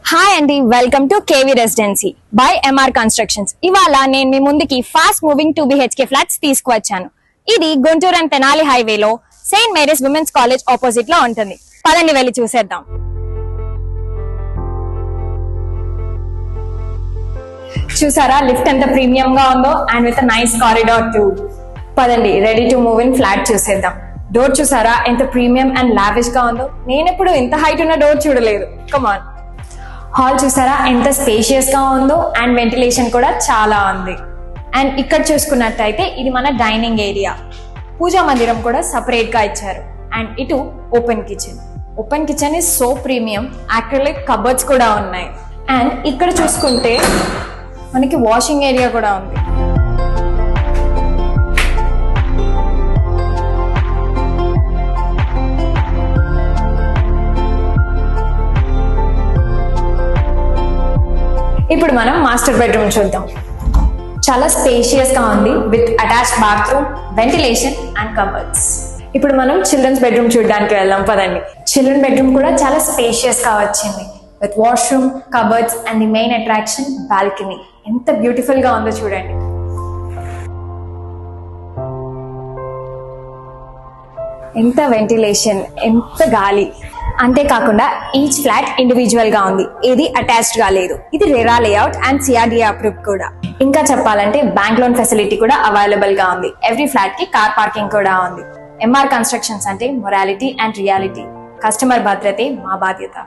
Hi అండి, welcome to KV residency by MR constructions. ఇవాళ నేను మీ ముందుకి ఫాస్ట్ మూవింగ్ 2 BHK ఫ్లాట్స్ తీసుకువచ్చాను. ఇది గుంటూరు అండ్ తెనాలి హైవేలో saint Mary's women's college opposite లో ఉంటుంది. పదండి వెళ్ళి చూసేద్దాం. చూసారా లిఫ్ట్ ఎంత ప్రీమియం గా ఉందో and with nice corridor too. పదండి ready to move in flat చూసేద్దాం. డోర్ చూసారా ఎంత ప్రీమియం అండ్ లావిష్ గా ఉందో. నేను ఎప్పుడు ఇంత హైట్ ఉన్న డోర్ చూడలేదు. కమాన్. హాల్ చూసారా ఎంత స్పేషియస్ గా ఉందో అండ్ వెంటిలేషన్ కూడా చాలా ఉంది. అండ్ ఇక్కడ చూసుకున్నట్టయితే ఇది మన డైనింగ్ ఏరియా. పూజా మందిరం కూడా సపరేట్ గా ఇచ్చారు. అండ్ ఇటు open kitchen. Open kitchen is so premium. Acrylic cupboards కూడా ఉన్నాయి. అండ్ ఇక్కడ చూసుకుంటే మనకి వాషింగ్ ఏరియా కూడా ఉంది. ఇప్పుడు మనం మాస్టర్ బెడ్రూమ్ చూద్దాం. చాలా స్పేషియస్ గా ఉంది with attached bathroom, ventilation and cupboards. ఇప్పుడు మనం చిల్డ్రన్స్ బెడ్రూమ్ చూడడానికి వెళ్దాం. పదండి. చిల్డ్రన్ బెడ్రూమ్ కూడా చాలా స్పేషియస్ గా వచ్చింది with washroom, cupboards and the main attraction balcony. ఎంత బ్యూటిఫుల్ గా ఉందో చూడండి. ఎంత వెంటిలేషన్, ఎంత గాలి. అంతేకాకుండా ఈచ్ ఫ్లాట్ ఇండివిజువల్ గా ఉంది. ఏది అటాచ్డ్ గా లేదు. ఇది RERA layout and CRDA approve కూడా. ఇంకా చెప్పాలంటే బ్యాంక్ లోన్ ఫెసిలిటీ కూడా అవైలబుల్ గా ఉంది. ఎవ్రీ ఫ్లాట్ కి కార్ పార్కింగ్ కూడా ఉంది. ఎంఆర్ కన్స్ట్రక్షన్స్ అంటే మొరాలిటీ అండ్ రియాలిటీ. కస్టమర్ భద్రతే మా బాధ్యత.